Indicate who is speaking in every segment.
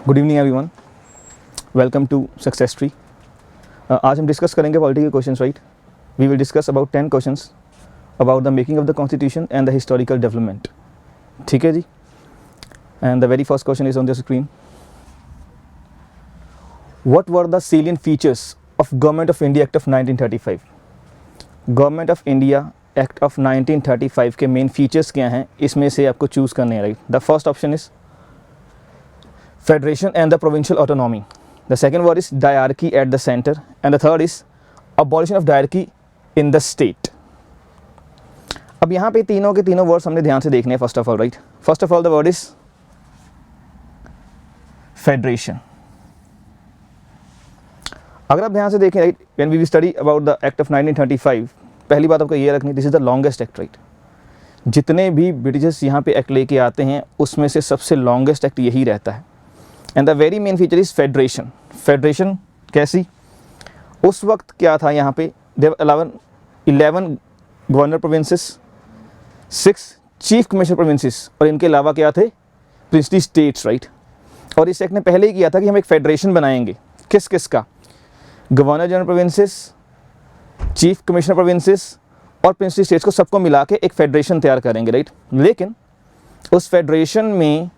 Speaker 1: Good evening everyone, welcome to success tree. आज हम discuss करेंगे पॉलिटी के questions, right. We will discuss about 10 questions about the making of the constitution and the historical development. ठीक है जी। And the very first question is on the screen. What were the salient features of government of India act of 1935? Government of India act of 1935 के main features क्या हैं, इसमें से आपको choose करने हैं, right. The first option is Federation and the provincial autonomy. The second word is diarchy at the center, and the third is abolition of diarchy in the state. अब यहाँ पे तीनों के तीनों वर्ड्स हमने ध्यान से देखने हैं। First of all, right, first of all the word is federation. अगर आप ध्यान से देखें, right, when we study about the act of 1935, पहली बात आपको ये रखनी, this is the longest act, right. जितने भी ब्रिटिशर्स यहाँ पे एक्ट लेके आते हैं उसमें से सबसे लॉन्गेस्ट एक्ट यही रहता है। And the very main feature is federation. Federation कैसी? उस वक्त क्या था यहाँ पे, देव 11 governor provinces, 6 chief commissioner provinces, और इनके अलावा क्या थे, प्रिंसली स्टेट्स, राइट। और इस एक्ट ने पहले ही किया था कि हम एक फेडरेशन बनाएंगे। किस किस का? Governor general provinces, chief commissioner provinces और प्रिंसली स्टेट्स को सबको मिला के एक फेडरेशन तैयार करेंगे, राइट। लेकिन उस फेडरेशन में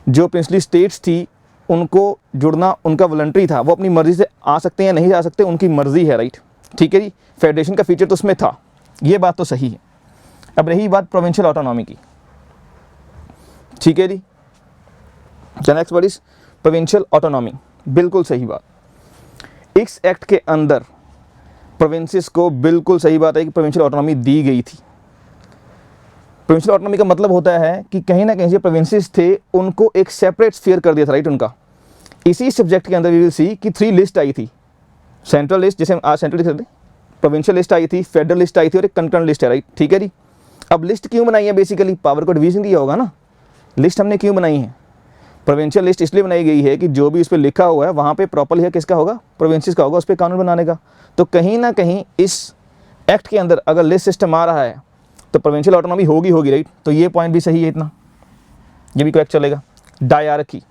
Speaker 1: जो प्रिंसली स्टेट्स थी उनको जुड़ना उनका वॉलंटरी था, वो अपनी मर्जी से आ सकते हैं या नहीं जा सकते, उनकी मर्जी है, राइट। ठीक है जी। फेडरेशन का फीचर तो उसमें था, ये बात तो सही है। अब रही बात प्रोविंशियल ऑटोनॉमी की, ठीक है जी। The next word is provincial autonomy. बिल्कुल सही बात। इस एक्ट के अंदर प्रोविंसेस को, बिल्कुल सही बात है कि प्रोविंशियल ऑटोनॉमी दी गई थी। प्रोविंशियल ऑटोनॉमी का मतलब होता है कि कहीं ना कहीं जो प्रोविंसेस थे उनको एक सेपरेट स्फीयर कर दिया था, राइट, उनका। इसी सब्जेक्ट के अंदर वी विल सी कि 3 लिस्ट आई थी। सेंट्रल लिस्ट, जैसे हम आज सेंट्रल लिस्ट, प्रोविंशियल लिस्ट आई थी, फेडरल लिस्ट आई थी और एक कंकरेंट लिस्ट है, राइट। ठीक है जी। अब लिस्ट क्यों बनाई है? बेसिकली पावर को डिवीजन दिया होगा ना। लिस्ट हमने क्यों बनाई है? प्रोविंशियल लिस्ट इसलिए बनाई गई है कि जो भी उस पर लिखा हुआ है वहाँ पर प्रॉपर है किसका होगा, प्रोविंसेस का होगा, उस पर कानून बनाने का। तो कहीं ना कहीं इस एक्ट के अंदर अगर लिस्ट सिस्टम आ रहा है तो प्रोविंशियल ऑटोनॉमी होगी, राइट। तो ये पॉइंट भी सही है, इतना ये भी करेक्ट चलेगा। डायरकी।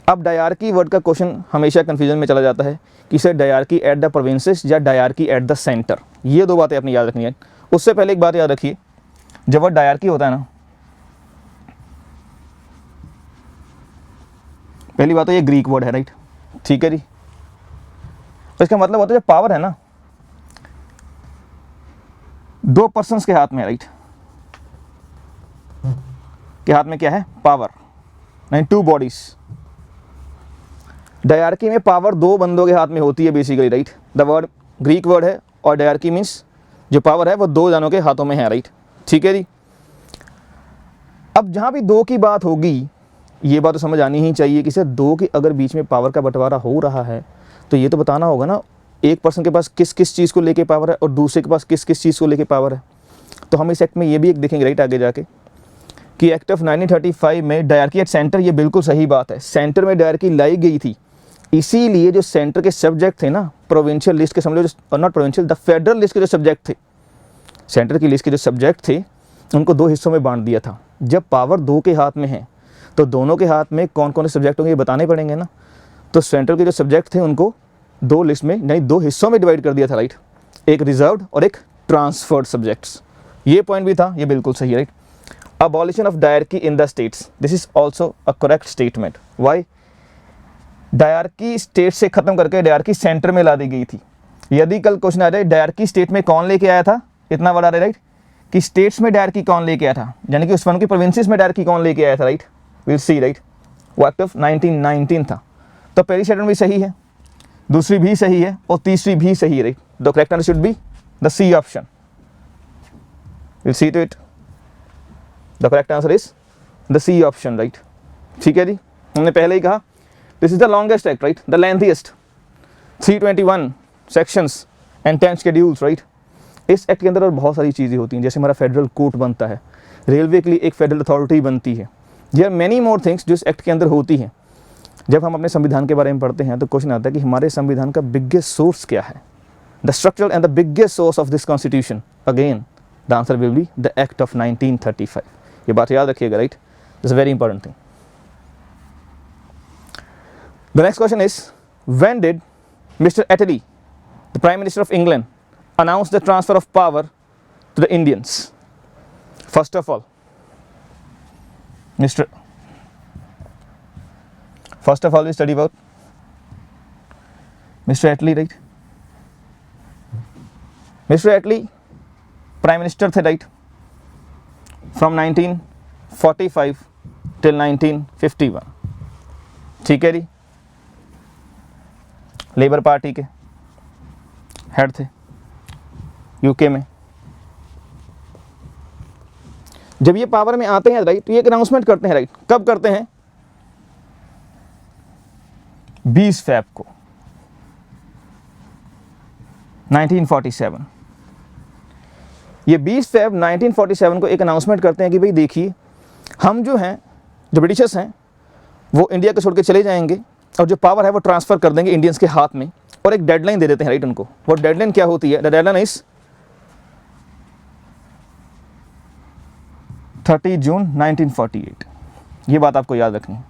Speaker 1: अब डायरकी वर्ड का क्वेश्चन हमेशा कंफ्यूजन में चला जाता है कि sir dyarchy at the provinces या डायरकी एट द सेंटर। ये दो बातें अपनी याद रखनी है। उससे पहले एक बात याद रखिए, जब वर्ड डायरकी होता है ना, पहली बात तो ये ग्रीक वर्ड है, राइट। ठीक है जी। तो इसका मतलब होता है जब पावर है ना 2 पर्सन्स के हाथ में, राइट, के हाथ में क्या है, पावर, नहीं 2 बॉडीज। डायरकी में पावर 2 बंदों के हाथ में होती है basically, right. The word Greek word है और डायरकी मीन्स जो पावर है वो 2 जनों के हाथों में है, राइट। ठीक है जी। अब जहां भी 2 की बात होगी, ये बात तो समझ आनी ही चाहिए कि सर 2 के अगर बीच में पावर का बंटवारा हो रहा है तो ये तो बताना होगा ना एक पर्सन के पास किस किस चीज़ को लेके पावर है और दूसरे के पास किस किस चीज़ को लेके पावर है। तो हम इस एक्ट में ये भी एक देखेंगे, राइट, आगे जाके कि एक्ट ऑफ 1935 में डायरकी एट सेंटर, ये बिल्कुल सही बात है। सेंटर में डायरकी लाई गई थी, इसीलिए जो सेंटर के सब्जेक्ट थे ना, प्रोविंशियल लिस्ट के समझ लो, not provincial, the federal list के जो सब्जेक्ट थे, सेंटर की लिस्ट के जो सब्जेक्ट थे उनको 2 हिस्सों में बांट दिया था। जब पावर 2 के हाथ में है तो दोनों के हाथ में कौन कौन से सब्जेक्ट होंगे ये बताने पड़ेंगे ना। तो सेंट्रल के जो सब्जेक्ट थे उनको 2 लिस्ट में, नहीं 2 हिस्सों में डिवाइड कर दिया था, राइट। एक रिजर्व्ड और एक ट्रांसफर्ड सब्जेक्ट्स। ये पॉइंट भी था, ये बिल्कुल सही है, right. Abolition of dyarchy in the states, this is also a correct statement. Why? Dyarchy state से खत्म करके डायरकी सेंटर में ला दी गई थी। यदि कल क्वेश्चन आ जाए डायरकी स्टेट में कौन लेके आया था, इतना बड़ा, राइट, कि स्टेट्स में डायरकी कौन लेके आया था, यानी कि उस वन की प्रोविंसेस में डायरकी कौन लेके आया था, राइट, विल सी, राइट। वो एक्ट ऑफ 1919 था। तो पहली स्टेटमेंट भी सही है, दूसरी भी सही है और तीसरी भी सही है, right. The correct answer should be the C option. Will see to it. The correct answer is the C option, right. ठीक है जी। हमने पहले ही कहा this is the longest act, right, the lengthiest, 321 sections and 10 schedules, right. इस act के अंदर और बहुत सारी चीज़ें होती हैं, जैसे हमारा फेडरल कोर्ट बनता है, रेलवे के लिए एक फेडरल अथॉरिटी बनती है। There are many more things जो इस एक्ट के अंदर होती हैं। जब हम अपने संविधान के बारे में पढ़ते हैं तो क्वेश्चन आता है कि हमारे संविधान का बिगेस्ट सोर्स क्या है, the structural and the biggest source of this constitution. Again the answer will be the act of 1935। ये बात याद रखिएगा, right, this is very important thing. The next question is, when did Mr. Attlee, the Prime Minister of England, announce the transfer of power to the Indians? First of all, we study about Mr. Attlee, right? Mr. Attlee Prime Minister थे, right? From 1945 till 1951. ठीक है जी, labour party के head थे UK में। जब ये power में आते हैं, राइट, तो ये एक अनाउंसमेंट करते हैं, राइट। कब करते हैं? 20 फ़रवरी को 1947। ये 20 फ़रवरी 1947 को एक अनाउंसमेंट करते हैं कि भाई देखिए, हम जो हैं, जो ब्रिटिशर्स हैं, वो इंडिया को छोड़ के चले जाएंगे और जो पावर है वो ट्रांसफ़र कर देंगे इंडियंस के हाथ में, और एक डेडलाइन दे देते हैं, राइट, उनको। वो डेडलाइन क्या होती है? द डेडलाइन इज 30 जून 1948। ये बात आपको याद रखनी है।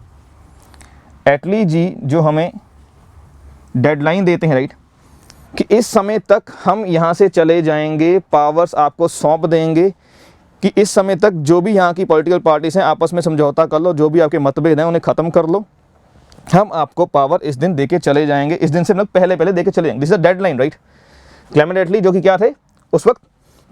Speaker 1: एटली जी जो हमें डेडलाइन देते हैं, राइट, कि इस समय तक हम यहाँ से चले जाएंगे, पावर्स आपको सौंप देंगे कि इस समय तक जो भी यहाँ की पॉलिटिकल पार्टीज हैं आपस में समझौता कर लो, जो भी आपके मतभेद हैं उन्हें ख़त्म कर लो, हम आपको पावर इस दिन देके चले जाएंगे, इस दिन से मतलब पहले देके चले जाएंगे। This is deadline, right. Clement Attlee जो कि क्या थे, उस वक्त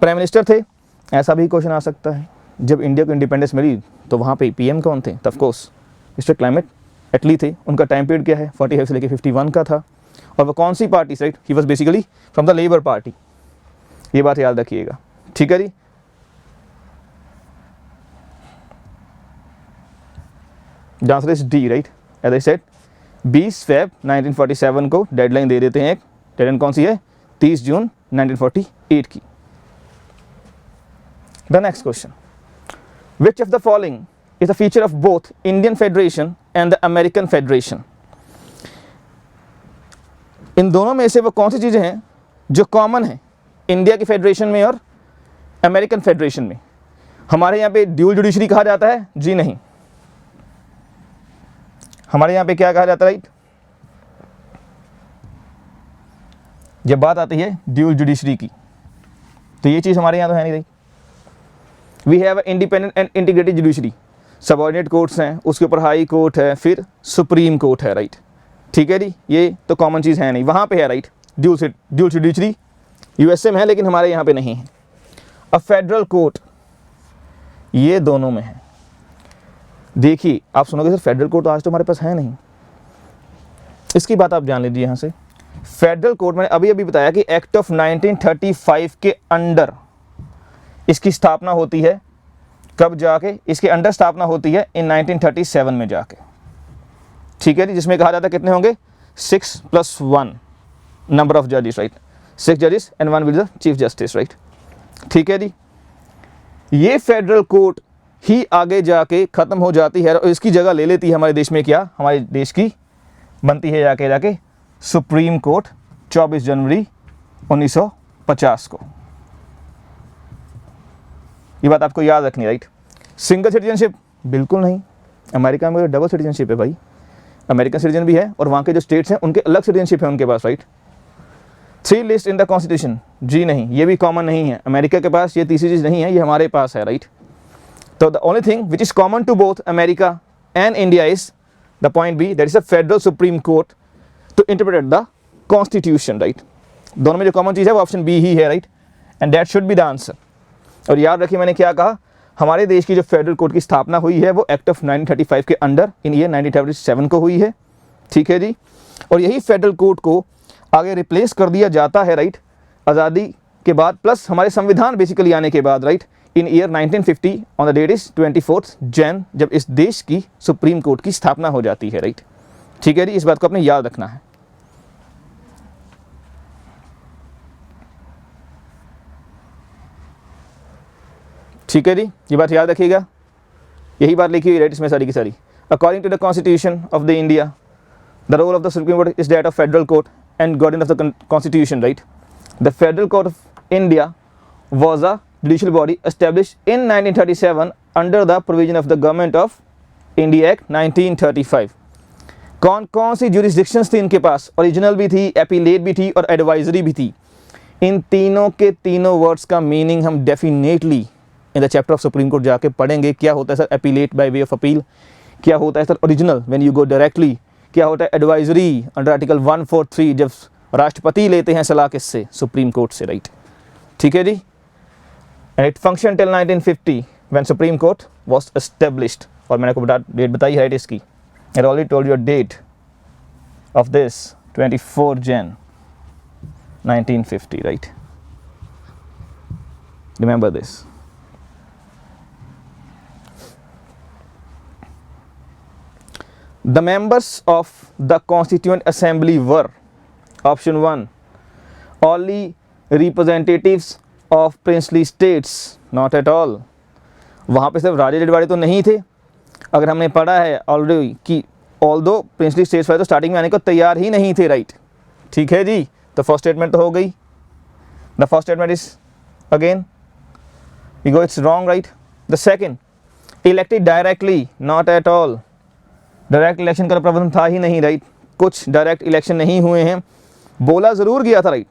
Speaker 1: प्राइम मिनिस्टर थे। ऐसा भी क्वेश्चन आ सकता है, जब इंडिया को इंडिपेंडेंस मिली तो वहाँ पे पीएम कौन थे? ऑफ कोर्स मिस्टर क्लेमेंट एटली थे। उनका टाइम पीरियड क्या है? 45 से लेकर 51 का था। और वो कौन सी party, right? He was basically from the labour party. ये बात याद रखिएगा, ठीक है जी। The answer is D, right. As I said 20 फ़रवरी 1947 को डेडलाइन दे देते हैं। एक डेडलाइन कौन सी है? 30 जून 1948 की। The next question, which of the following is a feature of both Indian federation and the American federation? इन दोनों में से वो कौन सी चीज़ें हैं जो कॉमन है इंडिया की फेडरेशन में और अमेरिकन फेडरेशन में? हमारे यहाँ पे ड्यूल जुडिशरी कहा जाता है? जी नहीं। हमारे यहाँ पे क्या कहा जाता है, राइट? जब बात आती है ड्यूल जुडिशरी की, तो ये चीज़ हमारे यहाँ तो है नहीं, right. We have independent and integrated judiciary. Subordinate courts हैं, उसके ऊपर हाई कोर्ट है, फिर सुप्रीम कोर्ट है, राइट। ठीक है जी, ये तो कॉमन चीज़ है नहीं। वहाँ पे है, राइट, ड्यूल जुडिशरी यूएसए में है, लेकिन हमारे यहाँ पे नहीं है। अब फेडरल कोर्ट, ये दोनों में है। देखिए, आप सुनोगे सर फेडरल कोर्ट तो आज तो हमारे पास है नहीं। इसकी बात आप जान लीजिए यहाँ से। फेडरल कोर्ट मैंने अभी बताया कि एक्ट ऑफ 1935 के अंडर इसकी स्थापना होती है। कब जाके इसके अंडर स्थापना होती है? इन 1937 में जाके, ठीक है जी। जिसमें कहा जाता है कितने होंगे? 6 + 1 नंबर ऑफ जजेस, राइट। 6 जजेस and 1 will the chief justice, right. ठीक है जी। ये फेडरल कोर्ट ही आगे जाके ख़त्म हो जाती है और इसकी जगह ले लेती है हमारे देश में क्या? हमारे देश की बनती है जाके सुप्रीम कोर्ट 24 जनवरी 1950 को। ये बात आपको याद रखनी है, राइट। सिंगल सिटीजनशिप बिल्कुल नहीं। अमेरिका में डबल सिटीजनशिप है भाई। अमेरिकन सिटीजन भी है और वहाँ के जो स्टेट्स हैं उनके अलग सिटीजनशिप है उनके पास, right. 3 list in the constitution, जी नहीं, ये भी कॉमन नहीं है। अमेरिका के पास ये तीसरी चीज़ नहीं है, ये हमारे पास है, राइट। तो the only thing which is common to both America and India is the point B, that is a federal supreme court to interpret the constitution, right. दोनों में जो कॉमन चीज़ है वो ऑप्शन बी ही है, right, and that should be the answer. और याद रखिए मैंने क्या कहा, हमारे देश की जो फेडरल कोर्ट की स्थापना हुई है वो एक्ट ऑफ 1935 के अंडर इन ईयर 1937 को हुई है, ठीक है जी। और यही फेडरल कोर्ट को आगे रिप्लेस कर दिया जाता है, राइट, आज़ादी के बाद प्लस हमारे संविधान बेसिकली आने के बाद, right, in year 1950 on the date is 24 Jan, जब इस देश की सुप्रीम कोर्ट की स्थापना हो जाती है, राइट। ठीक है जी, इस बात को आपने याद रखना है। ठीक है जी, ये बात याद रखिएगा। यही बात लिखी हुई, राइट, इसमें सारी की सारी। According to the constitution of the India, the role of the supreme court is that of federal court and guardian of the constitution, right. The federal court of India was a judicial body established in 1937 under the provision of the government of India Act 1935. कौन कौन सी jurisdictions थी इनके पास, original भी थी, appellate भी थी और advisory भी थी। इन तीनों के तीनों वर्ड्स का मीनिंग हम definitely in the chapter of supreme court जाके पढ़ेंगे। क्या होता है sir appellate by way of appeal, क्या होता है sir original when you go directly, क्या होता है एडवाइजरी अंडर आर्टिकल 143 जब राष्ट्रपति लेते हैं सलाह किससे, सुप्रीम कोर्ट से, राइट। ठीक है जी। And it function till 1950 when supreme court was established. और मैंने आपको डेट बताई है इसकी, I already told you a date of this 24 Jan 1950, right? Remember this. The members of the Constituent Assembly were option 1 only representatives of princely states, not at all. वहाँ पे सिर्फ राजे रजवाड़े तो नहीं थे। अगर हमने पढ़ा है ऑलरेडी कि ऑल्दो प्रिंसली स्टेट्स वाले तो स्टार्टिंग में आने को तैयार ही नहीं थे, राइट। ठीक है जी। तो फर्स्ट स्टेटमेंट तो हो गई। The first statement is again we go it's wrong, right. The second elected directly, not at all. Direct election का प्रबंधन था ही नहीं, राइट। कुछ डायरेक्ट इलेक्शन नहीं हुए हैं। बोला ज़रूर गया था, राइट।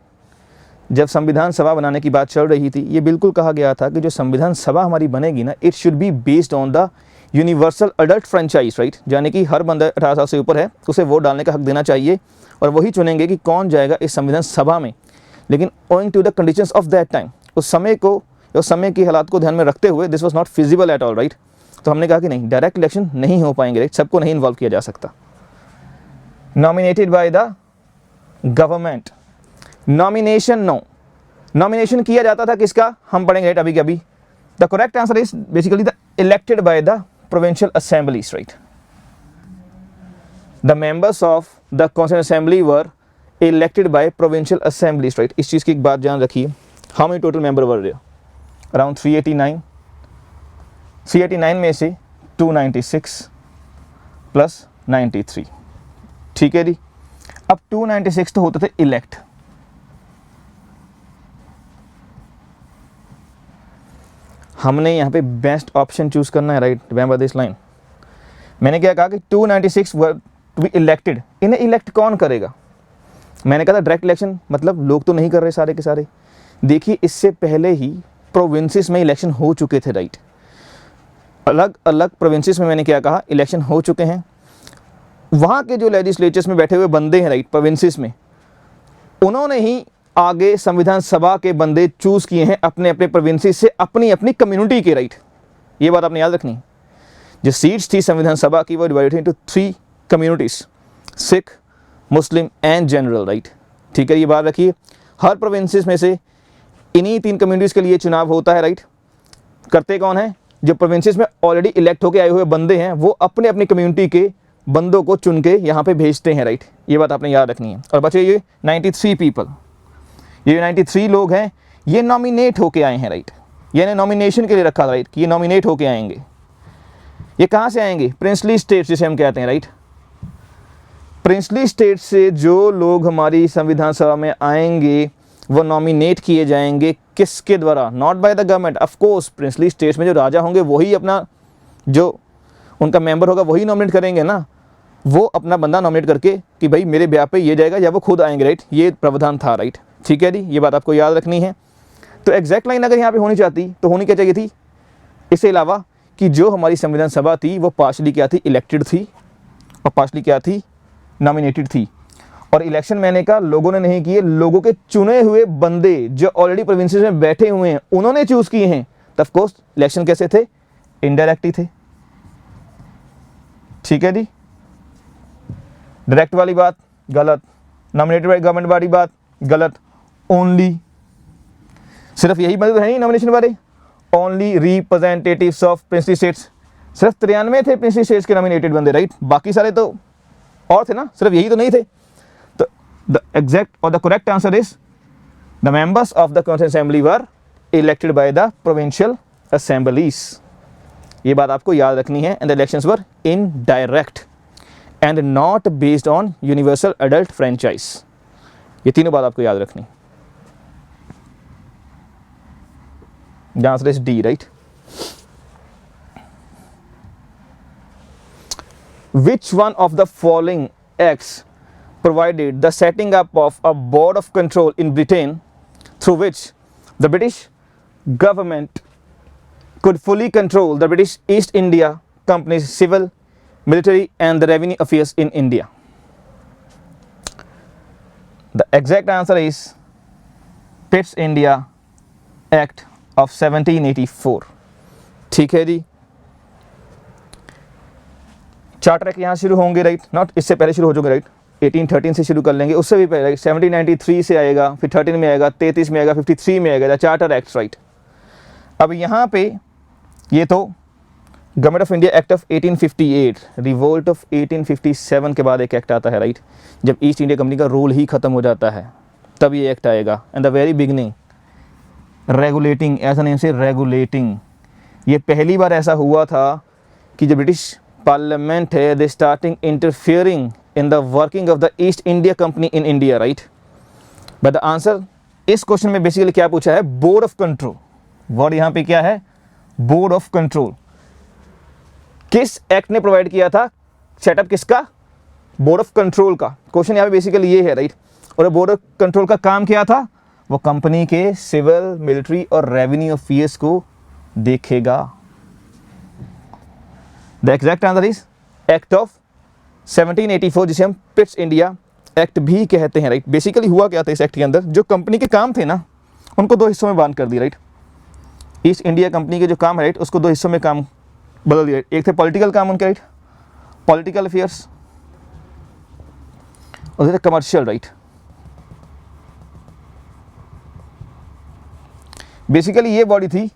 Speaker 1: जब संविधान सभा बनाने की बात चल रही थी, ये बिल्कुल कहा गया था कि जो संविधान सभा हमारी बनेगी ना, it should be based on the universal adult franchise, right. यानी कि हर बंदा 18 साल से ऊपर है उसे वोट डालने का हक देना चाहिए और वही चुनेंगे कि कौन जाएगा इस संविधान सभा में। लेकिन owing to the conditions of that time, उस समय की हालात को ध्यान में रखते हुए this was not feasible at all, right. तो हमने कहा कि नहीं, डायरेक्ट इलेक्शन नहीं हो पाएंगे, राइट। सबको नहीं इन्वॉल्व किया जा सकता। Nominated by the government, nomination no, nomination किया जाता था किसका, हम पढ़ेंगे राइट अभी के अभी। The correct answer is basically the elected by the provincial assemblies, right. The members of the constituent assembly were elected by provincial assemblies, right. इस चीज़ की एक बात ध्यान रखिए। How many total member were there? Around 389. 389 में से 296 plus 93, ठीक है जी। अब 296 तो होते थे इलेक्ट, हमने यहाँ पे बेस्ट ऑप्शन चूज करना है, राइट। Remember this line. मैंने क्या कहा कि 296 वर टू बी इलेक्टेड। इन्हें इलेक्ट कौन करेगा? मैंने कहा था डायरेक्ट इलेक्शन, मतलब लोग तो नहीं कर रहे सारे के सारे। देखिए इससे पहले ही प्रोविंसेस में इलेक्शन हो चुके थे, राइट। अलग अलग प्रोविंसेस में मैंने क्या कहा, इलेक्शन हो चुके हैं। वहाँ के जो लेजिस्लेचर्स में बैठे हुए बंदे हैं, राइट, प्रोविंसेस में, उन्होंने ही आगे संविधान सभा के बंदे चूज किए हैं अपने अपने प्रोविंसेस से, अपनी अपनी कम्युनिटी के, राइट। ये बात आपने याद रखनी। जो सीट्स थी संविधान सभा की वो divided into 3 communities, Sikh, Muslim and general, right. ठीक है, ये बात रखिए। हर प्रोविंसेस में से इन्हीं 3 कम्युनिटीज के लिए चुनाव होता है, राइट। करते कौन है? जो प्रोविंसेस में ऑलरेडी इलेक्ट होकर आए हुए बंदे हैं वो अपने अपनी कम्युनिटी के बंदों को चुन के यहाँ पे भेजते हैं, राइट। ये बात आपने याद रखनी है। और बचे ये 93 पीपल, ये 93 लोग हैं, ये नॉमिनेट होके आए हैं, राइट। यानी नॉमिनेशन के लिए रखा, राइट, कि ये नॉमिनेट होके आएंगे। ये कहाँ से आएंगे? प्रिंसली स्टेट जिसे हम कहते हैं, राइट। प्रिंसली स्टेट से जो लोग हमारी संविधान सभा में आएंगे वो नॉमिनेट किए जाएंगे किसके द्वारा? Not bye the government, of course. Princely states में जो राजा होंगे वही अपना, जो उनका मेंबर होगा वही नॉमिनेट करेंगे ना। वो अपना बंदा नॉमिनेट करके कि भाई मेरे ब्याह पे ये जाएगा, या वो खुद आएंगे, राइट। ये प्रावधान था, राइट। ठीक है जी, ये बात आपको याद रखनी है। तो एग्जैक्ट लाइन अगर यहाँ पे होनी चाहती तो होनी क्या चाहिए थी? इसके अलावा कि जो हमारी संविधान सभा थी वो पार्शली क्या थी? इलेक्टेड थी, और पार्शली क्या थी? नॉमिनेटेड थी। और इलेक्शन मैंने कहा लोगों ने नहीं किए, लोगों के चुने हुए बंदे जो ऑलरेडी प्रोविंसेस में बैठे हुए हैं उन्होंने चूज किए हैं। तो ऑफ कोर्स इलेक्शन कैसे थे? इनडायरेक्ट ही थे। ठीक है जी। डायरेक्ट वाली बात गलत, नॉमिनेटेड बाय गवर्नमेंट वाली बात गलत। ओनली, सिर्फ यही मतलब है नहीं नॉमिनेशन बारे, only representatives of princely states. सिर्फ 93 थे प्रिंसली स्टेट्स के नॉमिनेटेड बंदे, राइट। बाकी सारे तो और थे ना, सिर्फ यही तो नहीं थे। तो द एग्जैक्ट और the correct answer is the members of the constituent assembly were elected by the provincial assemblies. ये बात आपको याद रखनी है। And the elections were indirect and not based on universal adult franchise. ये तीनों बात आपको याद रखनी। The answer is D, right? Which one of the following acts provided the setting up of a board of control in Britain through which the British government could fully control the British East India Company's civil, military and the revenue affairs in India. The exact answer is Pitt's India Act of 1784. ठीक है जी, charter act यहाँ शुरू होंगे right, not इससे पहले शुरू हो चुके राइट, 1813 से शुरू कर लेंगे, उससे भी पहले 1793 से आएगा, फिर 13 में आएगा, 33 में आएगा, 53 में आएगा, द चार्टर एक्ट राइट। अब यहाँ पे ये तो government of India act of 1858, revolt of 1857 के बाद एक एक्ट आता है राइट, जब ईस्ट इंडिया कंपनी का रोल ही ख़त्म हो जाता है तब ये एक्ट आएगा। And the very beginning regulating, ऐसा नेम से रेगुलेटिंग, ये पहली बार ऐसा हुआ था कि जब ब्रिटिश पार्लियामेंट है दे starting interfering in the working of the east India company in India right. But the answer इस क्वेश्चन में बेसिकली क्या पूछा है, बोर्ड ऑफ कंट्रोल, वर्ड यहाँ पे क्या है, बोर्ड ऑफ कंट्रोल। किस एक्ट ने प्रोवाइड किया था सेटअप, किसका, बोर्ड ऑफ कंट्रोल का। क्वेश्चन यहाँ पे बेसिकली ये है राइट। और बोर्ड ऑफ कंट्रोल का काम क्या था, वो कंपनी के सिविल, मिलिट्री और रेवेन्यू अफेयर्स को देखेगा। The exact answer is act of 1784, जिसे हम पिट्स इंडिया एक्ट भी कहते हैं राइट। बेसिकली हुआ क्या था इस एक्ट के अंदर, जो कंपनी के काम थे ना उनको दो हिस्सों में बांट कर दिया राइट। ईस्ट इंडिया कंपनी के जो काम है राइट उसको दो हिस्सों में काम बदल दिया। एक थे पॉलिटिकल काम उनके राइट, पॉलिटिकल अफेयर्स, और थे कमर्शियल राइट। बेसिकली ये बॉडी थी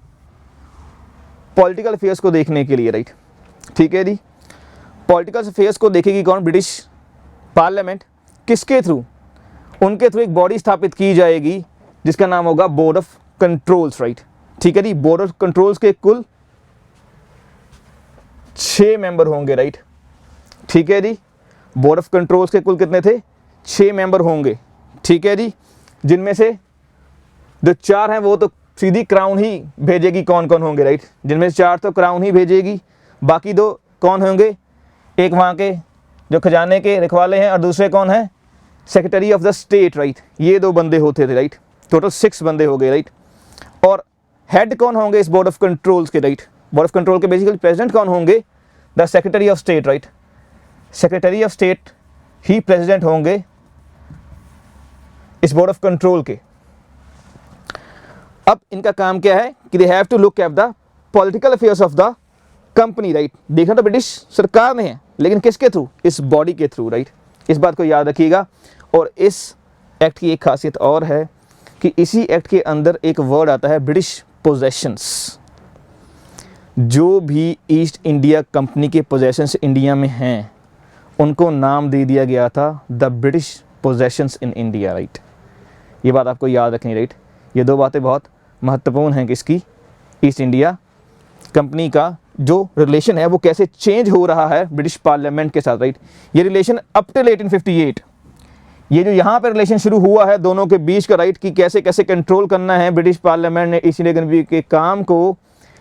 Speaker 1: पॉलिटिकल अफेयर्स को देखने के लिए राइट। ठीक है जी, पॉलिटिकल अफेयर्स को देखेगी कौन, ब्रिटिश पार्लियामेंट। किसके थ्रू, उनके थ्रू एक बॉडी स्थापित की जाएगी जिसका नाम होगा बोर्ड ऑफ कंट्रोल्स राइट। ठीक है जी, बोर्ड ऑफ कंट्रोल्स के कुल 6 मेंबर होंगे राइट। ठीक है जी, बोर्ड ऑफ कंट्रोल्स के कुल कितने थे, 6 मेंबर होंगे। ठीक है जी, जिनमें से जो 4 हैं वो तो सीधी क्राउन ही भेजेगी कौन कौन होंगे राइट, जिनमें से 4 तो क्राउन ही भेजेगी, बाकी 2 कौन होंगे, एक वहाँ के जो खजाने के रखवाले हैं और दूसरे कौन हैं, secretary of the state right. ये 2 बंदे होते थे राइट, टोटल 6 बंदे हो गए राइट। और हेड कौन होंगे इस बोर्ड ऑफ कंट्रोल्स के राइट, बोर्ड ऑफ कंट्रोल के बेसिकली प्रेसिडेंट कौन होंगे, the secretary of state right. Secretary of state he president होंगे इस बोर्ड ऑफ कंट्रोल के। अब इनका काम क्या है कि they have to look at the political affairs of the company right. देखना तो ब्रिटिश सरकार ने है, लेकिन किसके थ्रू, इस बॉडी के थ्रू राइट। इस बात को याद रखिएगा। और इस एक्ट की एक खासियत और है कि इसी एक्ट के अंदर एक वर्ड आता है ब्रिटिश पोजेशंस। जो भी ईस्ट इंडिया कंपनी के पोजेशंस इंडिया में हैं उनको नाम दे दिया गया था the British possessions in India right. ये बात आपको याद रखनी राइट। ये 2 बातें बहुत महत्वपूर्ण हैं कि इसकी, ईस्ट इंडिया कंपनी का जो रिलेशन है वो कैसे चेंज हो रहा है ब्रिटिश पार्लियामेंट के साथ राइट। ये रिलेशन अप टिल 1858, ये जो यहाँ पर रिलेशन शुरू हुआ है दोनों के बीच का राइट, कि कैसे कैसे कंट्रोल करना है ब्रिटिश पार्लियामेंट ने ईस्ट इंडिया कंपनी के काम को,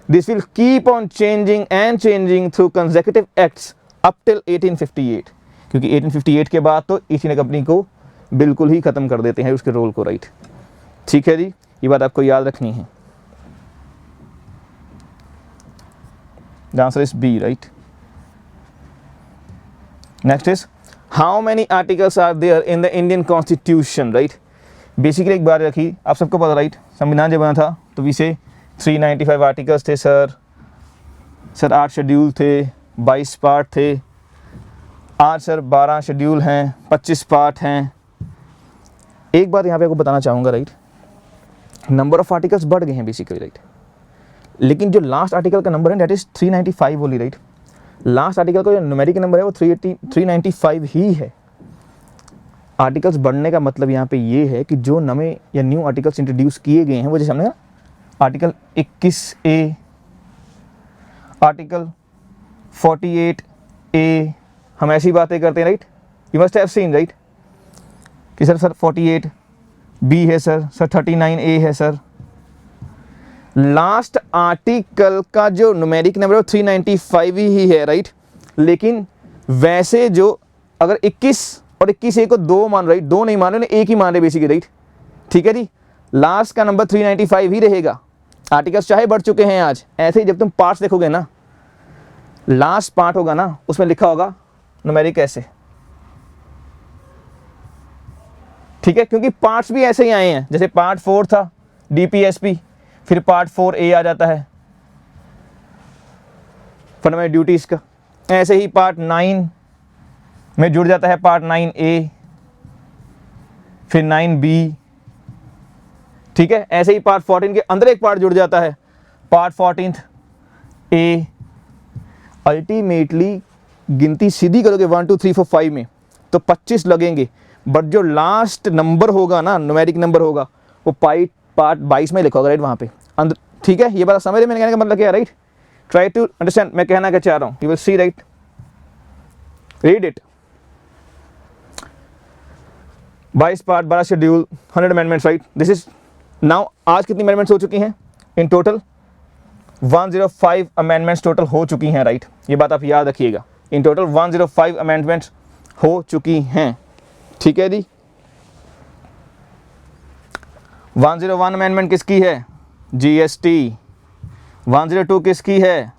Speaker 1: this will keep on changing and changing through consecutive acts up till 1858, क्योंकि 1858 के बाद तो ईस्ट इंडिया कंपनी को बिल्कुल ही ख़त्म कर देते हैं उसके रोल को राइट। ठीक है जी, ये बात आपको याद रखनी है। The answer is B, right? Next is, how many articles are there in the Indian Constitution, right? Basically एक बार रखी, आप सबको पता राइट, संविधान जब बना था तो विसे 395 आर्टिकल्स थे सर 8 शेड्यूल थे, 22 पार्ट थे। आज सर 12 शेड्यूल हैं, 25 पार्ट हैं। एक बात यहाँ पे आपको बताना चाहूँगा राइट, नंबर ऑफ आर्टिकल्स बढ़ गए हैं बेसिकली राइट, लेकिन जो लास्ट आर्टिकल का नंबर है that is 395 only right. Last article का जो न्यूमेरिक नंबर है वो 395 ही है। आर्टिकल्स बढ़ने का मतलब यहाँ पे ये है कि जो नए या न्यू आर्टिकल्स इंट्रोड्यूस किए गए हैं वो जैसे हमने आर्टिकल 21A, आर्टिकल 48A, हम ऐसी बातें करते हैं right. You must have seen right कि सर 48B है सर 39A है सर। लास्ट आर्टिकल का जो न्यूमेरिक नंबर है वो 395 ही है राइट, लेकिन वैसे जो अगर 21 और 21A को 2 मान रहे, 2 नहीं मान रहे, उन्हें 1 ही मान रहे बेसिकली, राइट। ठीक है जी, लास्ट का नंबर 395 ही रहेगा। आर्टिकल्स चाहे बढ़ चुके हैं आज, ऐसे ही जब तुम पार्ट्स देखोगे ना, लास्ट पार्ट होगा ना, उसमें लिखा होगा न्यूमेरिक ऐसे। ठीक है, क्योंकि पार्ट्स भी ऐसे ही आए हैं, जैसे पार्ट 4 था DPSP, फिर पार्ट 4A आ जाता है फंडामेंटल ड्यूटीज का, ऐसे ही पार्ट 9 में जुड़ जाता है पार्ट 9A, फिर 9B। ठीक है, ऐसे ही पार्ट 14 के अंदर एक पार्ट जुड़ जाता है पार्ट 14A। अल्टीमेटली गिनती सीधी करोगे 1 2 3 4 5 में तो 25 लगेंगे, बट जो लास्ट नंबर होगा ना, न्यूमेरिक नंबर होगा, वो पार्ट 22 में लिखा होगा, राइट, वहाँ पे अंदर। ठीक है, ये बात समझ रहे, मैंने कहने का मतलब क्या है, राइट। ट्राई टू अंडरस्टैंड मैं कहना क्या चाह रहा हूँ, you will see, right, read it. 22 part, 12 schedule, 100 amendments, right. This is now, आज कितनी अमेंडमेंट्स हो चुकी हैं इन टोटल? 105 अमेंडमेंट्स टोटल हो चुकी हैं, राइट। ये बात आप याद रखिएगा, इन टोटल 105 अमेंडमेंट्स हो चुकी हैं। ठीक है जी, 101 अमेंडमेंट किसकी है? GST। 102 किसकी है?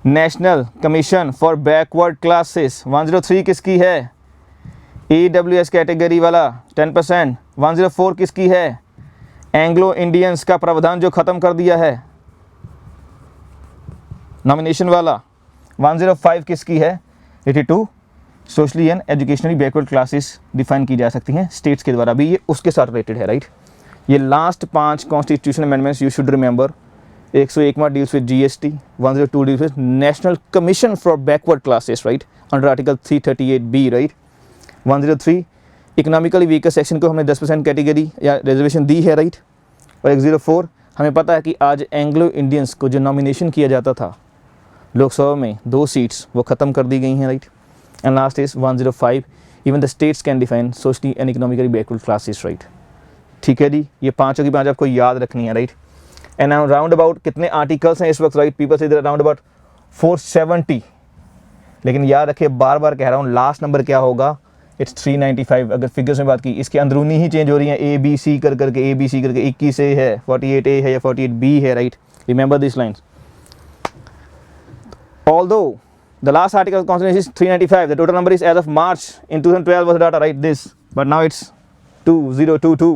Speaker 1: National commission for backward classes. 103 किसकी है? EWS कैटेगरी वाला 10%। 104 किसकी है? एंग्लो इंडियंस का प्रावधान जो ख़त्म कर दिया है, नॉमिनेशन वाला। 105 किसकी है? 82 socially and educationally backward classes define की जा सकती हैं स्टेट्स के द्वारा भी, ये उसके साथ रिलेटेड है, राइट। ये last 5 constitution amendments you should remember. 101वां deals with GST, 102 deals with national commission for backward classes, right, under article 338B, right. 103 economically weaker section को हमने 10% कैटेगरी या रिजर्वेशन दी है, राइट। और 104 हमें पता है कि आज एंग्लो इंडियंस को जो नॉमिनेशन किया जाता था लोकसभा में 2 सीट्स, वो ख़त्म कर दी गई हैं, right. And last is 105 even the states can define socially and economically backward classes, right. ठीक है जी, ये पाँचों की पाँच आपको याद रखनी है, राइट। एंड राउंड अबाउट कितने आर्टिकल्स हैं इस वक्त, राइट, पीपल से राउंड अबाउट 470, लेकिन याद रखिए, बार बार कह रहा हूँ, लास्ट नंबर क्या होगा? इट्स 395। अगर फिगर्स में बात की, इसकी अंदरूनी ही चेंज हो रही है, ABC करके ABC करके 21A है, 48A है या 48B है, right. Remember this lines. Although the last article of constitution is 395, the total number is as of March in 2012 was the data, right, this, but now it's 2022.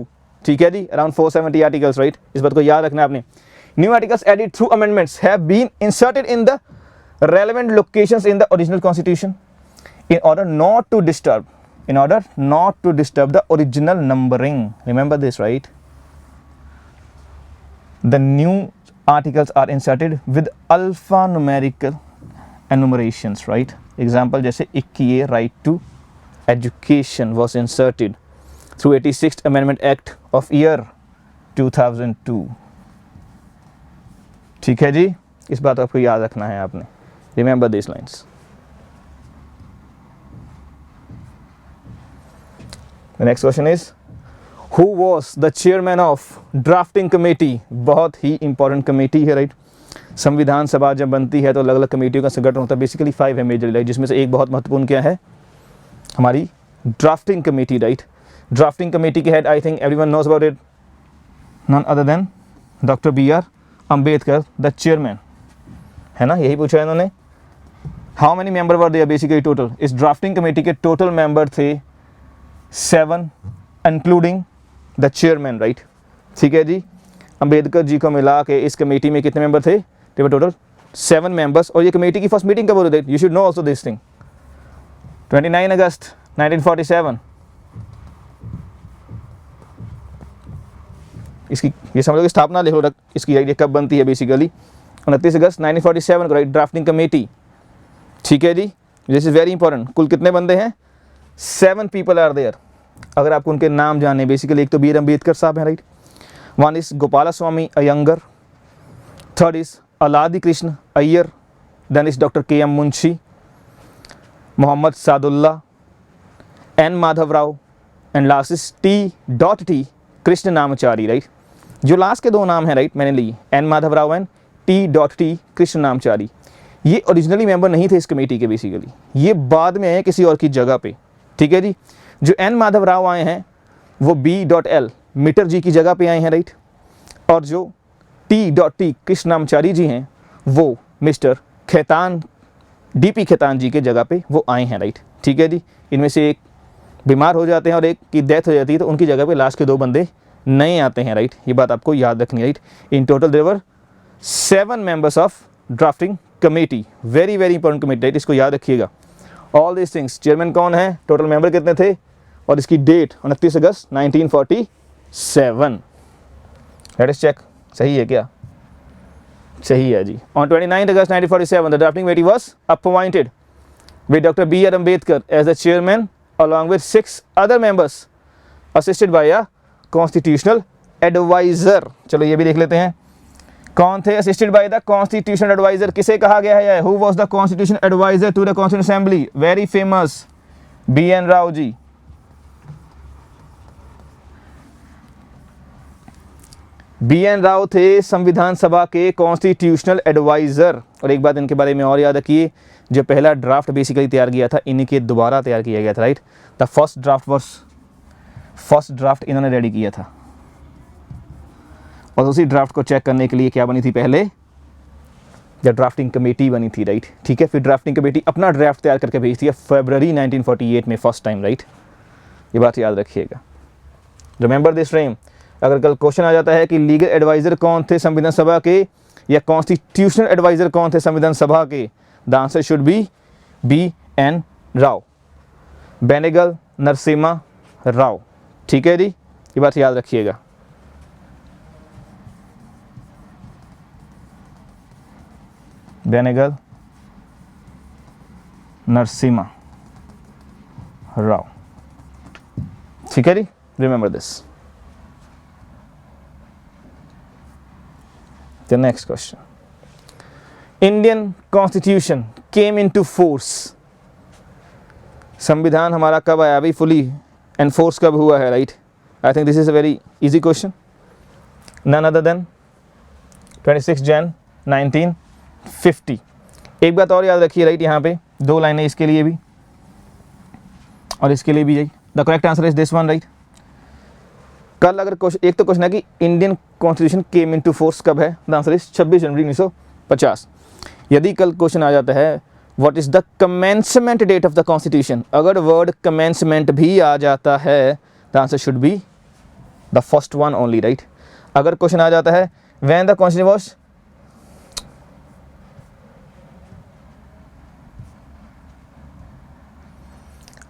Speaker 1: ठीक है जी, around 470 articles, right। इस बात को याद रखना है आपने। New articles added through amendments have been inserted in the relevant locations in the original constitution in order not to disturb the original numbering. Remember this, right? The new articles are inserted with alphanumerical enumerations, right? Example जैसे 21A right to education was inserted through 86th Amendment Act of year 2002. ठीक है जी, इस बात आपको याद रखना है आपने। Remember these lines. The next question is, who was the chairman of drafting committee? बहुत ही important committee है, right? संविधान सभा जब बनती है तो अलग अलग कमेटियों का संगठन होता है, बेसिकली 5 है मेजर, राइट, जिसमें से एक बहुत महत्वपूर्ण क्या है? हमारी drafting committee, right. Drafting committee के head, I think everyone knows about it, none other than doctor B.R. Ambedkar, the chairman, है ना, यही पूछा है इन्होंने। How many member were there basically total? इस ड्राफ्टिंग कमेटी के टोटल मेंबर थे 7 इंक्लूडिंग द चेयरमैन, राइट। ठीक है जी, अम्बेडकर जी को मिला के इस कमेटी में कितने मेंबर थे? They were total 7 members। और ये कमेटी की फर्स्ट मीटिंग कब हो रही थी? You should know also this thing, 29 अगस्त 1947। इसकी ये समझ लो कि स्थापना लिख लो, इसकी ये कब बनती है बेसिकली? 29 अगस्त 1947 को, राइट, ड्राफ्टिंग कमेटी। ठीक है जी, दिस इज वेरी इंपॉर्टेंट। कुल कितने बंदे हैं? 7 पीपल आर देयर। अगर आपको उनके नाम जाने, बेसिकली एक तो B.R. अम्बेडकर साहब हैं, right. 1 is Gopalaswami Ayyangar, 3rd is Alladi Krishna Iyer, then is Dr. K.M. Munshi, Mohammad Saadulla, N. Madhava Rao, and last is T. Krishna Namachari, right. जो लास्ट के 2 नाम हैं, राइट, मैंने लिए N. Madhava Rao and T. Krishna Namachari. ये ओरिजिनली मेंबर नहीं थे इस कमेटी के बेसिकली, ये बाद में आए किसी और की जगह पे, ठीक है जी। जो एन माधव राव आए हैं वो B.L मीटर जी की जगह पे आए हैं, राइट। और जो T.T कृष्णामचारी जी हैं वो मिस्टर खेतान DP खेतान जी के जगह पे वो आए हैं, राइट, ठीक है जी। इनमें से एक बीमार हो जाते हैं और एक की डेथ हो जाती है, तो उनकी जगह पे लास्ट के 2 बंदे नए आते हैं, राइट। ये बात आपको याद रखनी है, right. In total there were 7 members of drafting committee, very very important committee, right, इसको याद रखिएगा। ऑल दिस थिंग्स, चेयरमैन कौन है, टोटल मेंबर कितने थे, और इसकी डेट 29 अगस्त 1947। लेट अस चेक, सही है क्या, सही है जी। On 29 August 1947 the drafting committee was appointed with Dr. B.R. Ambedkar as the chairman along with 6 other members assisted by a constitutional advisor। चलो ये भी देख लेते हैं कौन थे assisted by the constitutional advisor, किसे कहा गया है, who was the constitutional advisor to the constitutional assembly, very famous B.N. Rao ji. B.N. Rao थे संविधान सभा के कॉन्स्टिट्यूशनल एडवाइज़र। और एक बात इनके बारे में और याद रखिए, जो पहला ड्राफ्ट बेसिकली तैयार किया था इन्हीं के दोबारा तैयार किया गया था, राइट। द फर्स्ट ड्राफ्ट इन्होंने रेडी किया था, और उसी ड्राफ्ट को चेक करने के लिए क्या बनी थी, पहले जब ड्राफ्टिंग कमेटी बनी थी, राइट, ठीक है। फिर ड्राफ्टिंग कमेटी अपना ड्राफ्ट तैयार करके भेजती है फरवरी 1948 में फर्स्ट टाइम, राइट। ये बात याद रखिएगा, रिमेंबर दिस फ्रेम। अगर कल क्वेश्चन आ जाता है कि लीगल एडवाइज़र कौन थे संविधान सभा के, या कॉन्स्टिट्यूशनल एडवाइज़र कौन थे संविधान सभा के, the answer should B B.N. Rao, Benegal Narasimha Rao, ठीक है जी। ये बात याद रखिएगा। बेनेगल नरसिम्हा राव, ठीक है जी, remember this. The next question. Indian Constitution came into force. संविधान हमारा कब आया अभी, फुली एनफोर्स कब हुआ है, right. I think this is a very easy question, none other than 26 Jan 1950। एक बात और याद रखिए, राइट, यहाँ पे 2 लाइनें इसके लिए भी और इसके लिए भी, right. The correct answer is this one, right. कल अगर क्वेश्चन, एक तो क्वेश्चन है कि Indian constitution came into force कब है, द आंसर इज 26 जनवरी 1950। यदि कल क्वेश्चन आ जाता है what is the commencement date of the constitution, अगर वर्ड कमेंसमेंट भी आ जाता है the answer should be the first one only, right. अगर क्वेश्चन आ जाता है व्हेन द कॉन्स्टिट्यूशन वाज,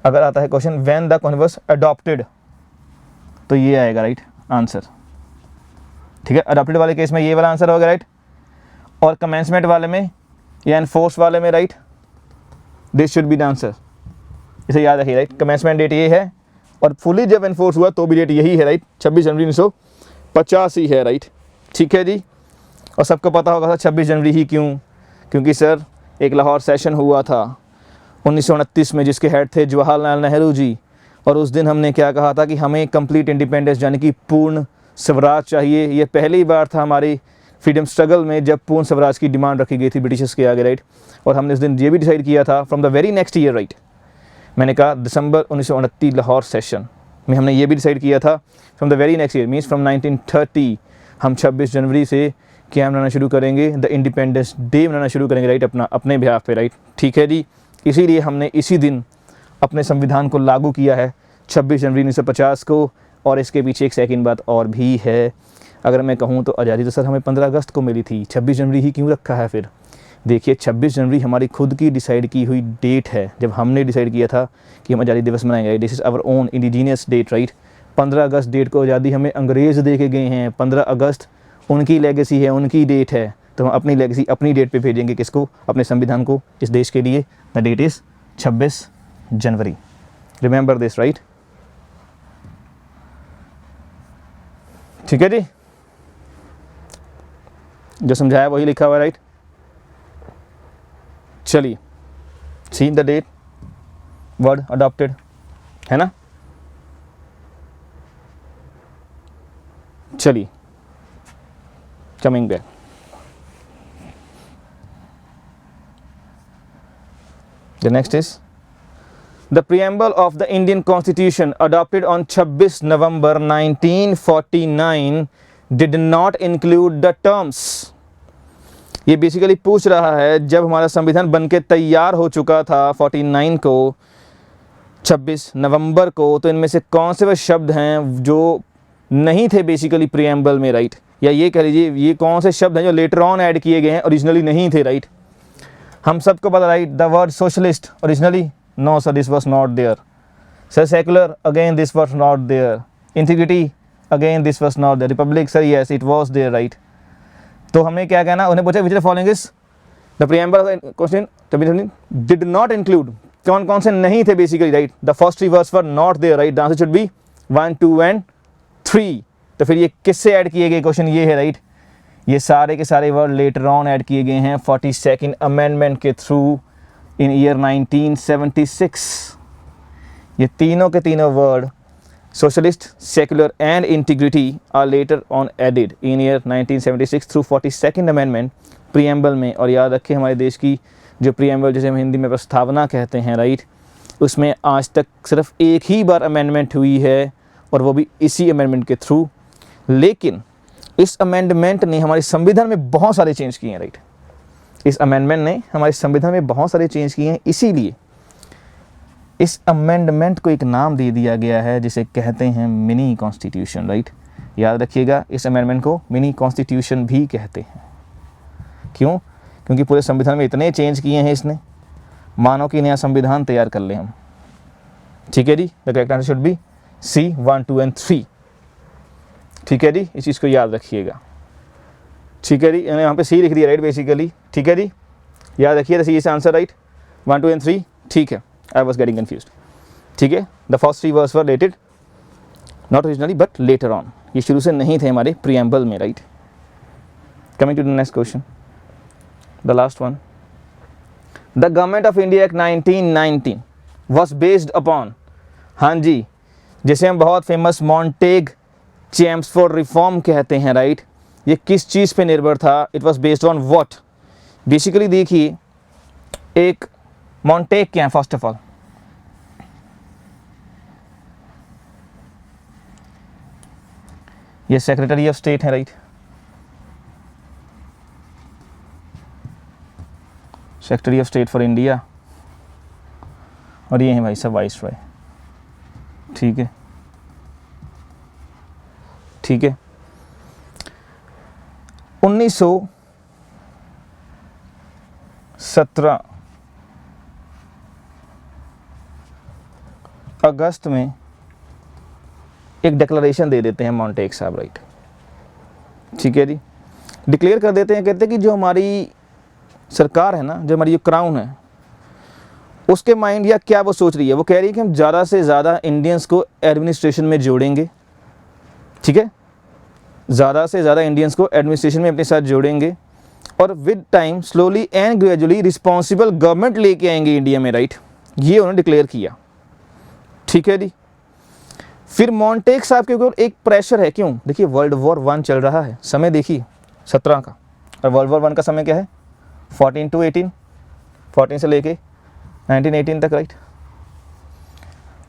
Speaker 1: अगर आता है question when the constitution was adopted, तो ये आएगा, राइट, आंसर, ठीक है। अडॉप्टेड वाले केस में ये वाला आंसर होगा, राइट। और कमेंसमेंट वाले में या एनफोर्स वाले में, right, this should be the answer. इसे याद रखिए, राइट। कमेंसमेंट डेट ये है और फुली जब एनफोर्स हुआ तो भी डेट यही है, राइट, 26 जनवरी 1950 ही है, राइट, ठीक है जी। और सबको पता होगा था 26 जनवरी ही क्यों, क्योंकि सर एक लाहौर सेशन हुआ था 1929 में जिसके हेड थे जवाहरलाल नेहरू जी, और उस दिन हमने क्या कहा था कि हमें कंप्लीट इंडिपेंडेंस यानी कि पूर्ण स्वराज चाहिए। ये पहली बार था हमारी फ्रीडम स्ट्रगल में जब पूर्ण स्वराज की डिमांड रखी गई थी ब्रिटिशर्स के आगे, राइट। और हमने इस दिन ये भी डिसाइड किया था from the very next year, right, मैंने कहा दिसंबर 1929 लाहौर सेशन में हमने ये भी डिसाइड किया था from the very next year, means from 1930 हम 26 जनवरी से क्या मनाना शुरू करेंगे, द इंडिपेंडेंस डे मनाना शुरू करेंगे, राइट, अपने बिहाफ पे, राइट, ठीक है जी। इसीलिए हमने इसी दिन अपने संविधान को लागू किया है 26 जनवरी 1950 को। और इसके पीछे एक सेकंड बात और भी है, अगर मैं कहूँ तो आज़ादी तो सर हमें 15 अगस्त को मिली थी, 26 जनवरी ही क्यों रखा है फिर। देखिए 26 जनवरी हमारी खुद की डिसाइड की हुई डेट है, जब हमने डिसाइड किया था कि हम आज़ादी दिवस मनाएंगे, this is our own indigenous date, right. 15 अगस्त डेट को आज़ादी हमें अंग्रेज़ दे के गए हैं, 15 अगस्त उनकी लेगेसी है, उनकी डेट है, तो हम अपनी लेगेसी अपनी डेट पे भेजेंगे, किसको, अपने संविधान को, इस देश के लिए। The that is 26 January, remember this, right, ठीक है जी। जो समझाया वही लिखा हुआ है, राइट। चलिए, see the date, word adopted, है ना। चलिए, coming back, The next is the preamble of the Indian Constitution adopted on 26 November 1949 did not include the terms. ये बेसिकली पूछ रहा है जब हमारा संविधान बनके तैयार हो चुका था 49 को 26 नवंबर को, तो इनमें से कौन से वह शब्द हैं जो नहीं थे बेसिकली प्रीएम्बल में, राइट? या ये कह लीजिए ये कौन से शब्द हैं जो लेटर ऑन ऐड किए गए हैं, ओरिजिनली नहीं थे, राइट? हम सबको पता, right? The word socialist originally, no sir this was not there. Sir secular, again this was not there. Integrity, again this was not there. Republic, sir yes it was there, right? तो हमें क्या कहना, उन्हें पूछा which the following is the preamble question did not include, कौन कौन से नहीं थे basically, right? The first three words were not there, right? The answer should B 1, 2 and 3. तो फिर ये किससे ऐड किए गए, क्वेश्चन ये है, राइट? ये सारे के सारे वर्ड लेटर ऑन ऐड किए गए हैं 42nd अमेंडमेंट के थ्रू इन ईयर 1976. ये तीनों के तीनों word socialist, secular and integrity are later on added in year 1976 through 42nd amendment preamble में. और याद रखें हमारे देश की जो प्रीएम्बल, जिसे हम हिंदी में प्रस्तावना कहते हैं, राइट? उसमें आज तक सिर्फ एक ही बार अमेंडमेंट हुई है और वो भी इसी अमेंडमेंट के थ्रू. लेकिन इस अमेंडमेंट ने हमारे संविधान में बहुत सारे चेंज किए हैं, राइट? इस अमेंडमेंट ने हमारे संविधान में बहुत सारे चेंज किए हैं, इसीलिए इस अमेंडमेंट को एक नाम दे दिया गया है जिसे कहते हैं मिनी कॉन्स्टिट्यूशन, राइट? याद रखिएगा, इस अमेंडमेंट को मिनी कॉन्स्टिट्यूशन भी कहते हैं. क्यों? क्योंकि पूरे संविधान में इतने चेंज किए हैं इसने, मानो कि नया संविधान तैयार कर ले हम. ठीक है जी, the correct answer should be C 1, 2 and 3. ठीक है जी, इस चीज़ को याद रखिएगा. ठीक है जी, यहाँ पे C लिख दिया, राइट? बेसिकली ठीक है जी, याद रखिए C is answer, right? 1, 2 and 3. ठीक है, आई वॉज गेटिंग कन्फ्यूज. ठीक है, the first 3 words were related not originally but later on. ये शुरू से नहीं थे हमारे प्रीएम्बल में, राइट? Coming to the next question, the last one. The government of India act 1919 was based upon, हाँ जी, जिसे हम बहुत फेमस मॉन्टेग चेम्सफोर्ड रिफॉर्म कहते हैं, राइट? ये किस चीज़ पे निर्भर था? It was based on what? Basically देखिए, एक मॉन्टेग क्या है फर्स्ट ऑफ ऑल? ये सेक्रेटरी ऑफ स्टेट है, right? Secretary of state for India. और ये है भाई साहब वाइसरॉय. ठीक है, ठीक है. 1917 अगस्त में एक डिक्लेरेशन दे देते हैं मॉन्टेग साहब, राइट? ठीक है जी, डिक्लेयर कर देते हैं, कहते हैं कि जो हमारी सरकार है ना, जो हमारी जो क्राउन है, उसके माइंड या क्या वो सोच रही है, वो कह रही है कि हम ज़्यादा से ज़्यादा इंडियंस को एडमिनिस्ट्रेशन में जोड़ेंगे. ठीक है, ज़्यादा से ज़्यादा इंडियंस को एडमिनिस्ट्रेशन में अपने साथ जोड़ेंगे और with time slowly and gradually responsible government लेके आएंगे इंडिया में, राइट? ये उन्होंने डिक्लेयर किया. ठीक है जी. फिर मॉन्टेग साहब के ऊपर एक प्रेशर है. क्यों? देखिए, वर्ल्ड वॉर 1 चल रहा है, समय देखिए 17 का, और वर्ल्ड वॉर 1 का समय क्या है? 14 to 18, 14 से लेके 1918 तक, राइट?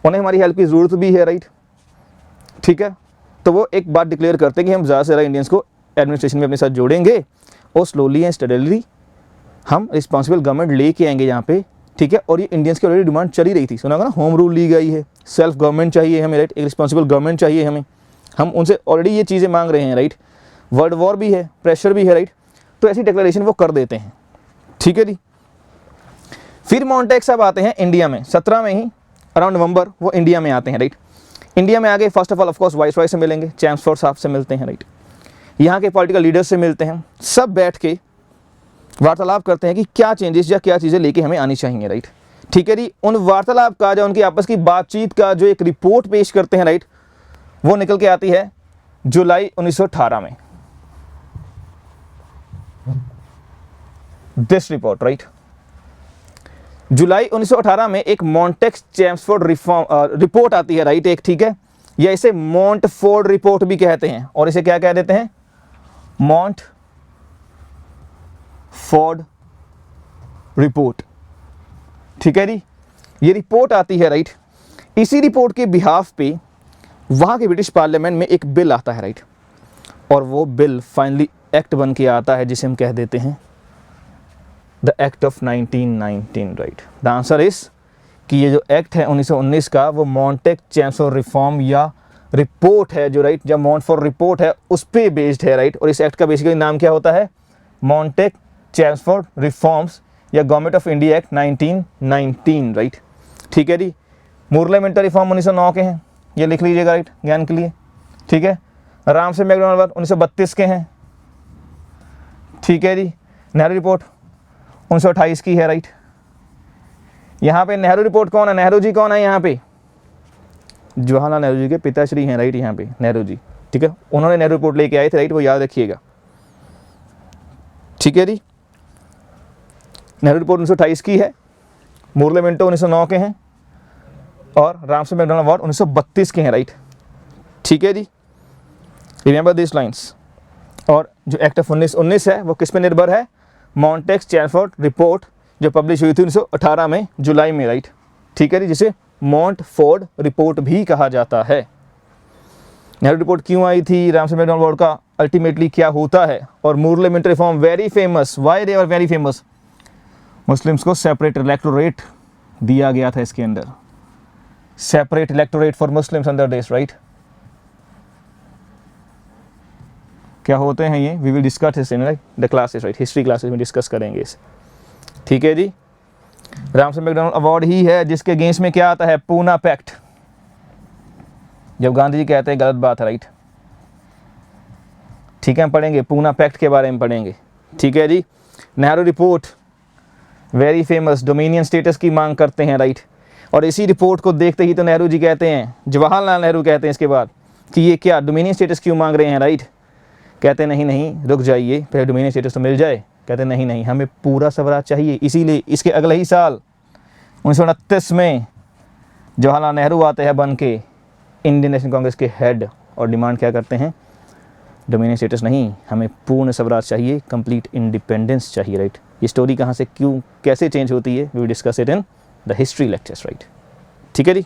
Speaker 1: उन्हें हमारी हेल्प की ज़रूरत भी है, राइट? ठीक है, तो वो एक बात डिक्लेयर करते हैं कि हम ज़्यादा से ज़्यादा इंडियंस को एडमिनिस्ट्रेशन में अपने साथ जोड़ेंगे और स्लोली एंड स्टडीली हम रिस्पॉन्सिबल गवर्नमेंट लेके आएंगे यहाँ पे. ठीक है, और ये इंडियंस की ऑलरेडी डिमांड चली रही थी, सुना होगा ना, होम रूल ली गई है, सेल्फ गवर्नमेंट चाहिए हमें, राइट? एक रिस्पॉन्सिबल गवर्नमेंट चाहिए हमें, हम उनसे ऑलरेडी ये चीज़ें मांग रहे हैं, राइट? वर्ल्ड वॉर भी है, प्रेशर भी है, राइट? तो ऐसी डिक्लेरेशन वो कर देते हैं. ठीक है जी. फिर मॉन्टेग साहब आते हैं इंडिया में 17 में ही, अराउंड नवंबर वो इंडिया में आते हैं, राइट? इंडिया में आगे first of all of course viceroy से मिलेंगे, चेम्सफोर्ड साहब से मिलते हैं, राइट? यहाँ के पॉलिटिकल लीडर्स से मिलते हैं, सब बैठ के वार्तालाप करते हैं कि क्या चेंजेस या क्या चीज़ें लेके हमें आनी चाहिए, राइट? ठीक है जी. उन वार्तालाप का, जो उनकी आपस की बातचीत का जो एक रिपोर्ट पेश करते हैं, राइट, वो निकल के आती है जुलाई 1918 में. This report, right? जुलाई 1918 में एक मॉन्टेग चेम्सफोर्ड रिपोर्ट आती है, राइट? एक, ठीक है, या इसे मॉन्टफोर्ड रिपोर्ट भी कहते हैं, और इसे क्या कह देते हैं? Montford report. ठीक है जी, ये रिपोर्ट आती है राइट। इसी रिपोर्ट के बिहाफ पे वहाँ के ब्रिटिश पार्लियामेंट में एक बिल आता है राइट, और वो बिल फाइनली एक्ट बन के आता है जिसे हम कह देते हैं the act of 1919 right. The answer is कि ये जो एक्ट है 1919 का, वो मॉन्टेक-चेम्सफोर्ड रिफॉर्म या रिपोर्ट है जो राइट, जब मॉन्टफोर्ड रिपोर्ट है उस पे बेस्ड है राइट। और इस एक्ट का बेसिकली नाम क्या होता है, मॉन्टेक-चेम्सफोर्ड रिफॉर्म्स या government of India act 1919 right. ठीक है जी, मुरले मिंटो रिफॉर्म 1909 के हैं, ये लिख लीजिएगा राइट ज्ञान के लिए। ठीक है, रामसे मैकडॉनल्ड 1932 के हैं। ठीक है जी, नेहरू रिपोर्ट 1928 की है राइट। यहाँ पे नेहरू रिपोर्ट कौन है, नेहरू जी कौन है यहाँ पे, जवाहरलाल नेहरू जी के पिताश्री हैं राइट, यहाँ पे नेहरू जी। ठीक है, उन्होंने नेहरू रिपोर्ट लेके आए थे राइट, वो याद रखिएगा। ठीक है जी, नेहरू रिपोर्ट 1928 की है, मुरले मिंटो 1909 के हैं, और रामसे मैकडॉनल्ड अवार्ड 1932 के हैं राइट। ठीक है जी, रिमेंबर दिस लाइन्स। और जो एक्ट ऑफ 1919 है वो किस पे निर्भर है, मॉन्टेक-चेम्सफोर्ड रिपोर्ट जो पब्लिश हुई थी 1918 में जुलाई में राइट। ठीक है जी, जिसे मॉन्टफोर्ड रिपोर्ट भी कहा जाता है। नेहरू रिपोर्ट क्यों आई थी, रामसे मैकडॉनल्ड अवार्ड का अल्टीमेटली क्या होता है, और Morley Minto reform very famous, why they are very famous, Muslims को सेपरेट इलेक्टोरेट दिया गया था इसके अंदर, separate electorate for Muslims under this right. क्या होते हैं ये, we will discuss this in the classes right, history classes में डिस्कस करेंगे इसे। ठीक है जी, रामसे मैकडॉनल्ड अवार्ड ही है जिसके अगेंस्ट में क्या आता है, पूना पैक्ट, जब गांधी जी कहते हैं गलत बात है राइट। ठीक है, हम पढ़ेंगे पूना पैक्ट के बारे में पढ़ेंगे। ठीक है जी, Nehru report very famous, dominion status की मांग करते हैं राइट। और इसी रिपोर्ट को देखते ही तो नेहरू जी कहते हैं, जवाहरलाल नेहरू कहते हैं इसके बाद कि ये क्या डोमिनियन स्टेटस क्यों मांग रहे हैं राइट। कहते नहीं नहीं रुक जाइए, पहले डोमिनियन स्टेटस तो मिल जाए। कहते नहीं नहीं, हमें पूरा स्वराज चाहिए। इसीलिए इसके अगले ही साल 1929 में जवाहरलाल नेहरू आते हैं बन के इंडियन नेशनल कांग्रेस के हेड, और डिमांड क्या करते हैं, डोमिनियन स्टेटस नहीं, हमें पूर्ण स्वराज चाहिए, कंप्लीट इंडिपेंडेंस चाहिए राइट। ये स्टोरी कहाँ से क्यों कैसे चेंज होती है, we will discuss it in the history lectures right. ठीक है जी,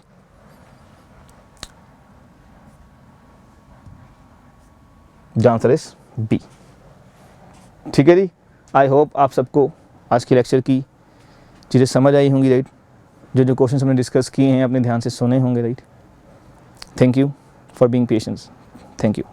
Speaker 1: द आंसर इज बी। ठीक है जी, आई होप आप सबको आज की लेक्चर की चीज़ें समझ आई होंगी राइट, जो जो क्वेश्चन हमने डिस्कस किए हैं अपने ध्यान से सुने होंगे right. Thank you for being patience, thank you.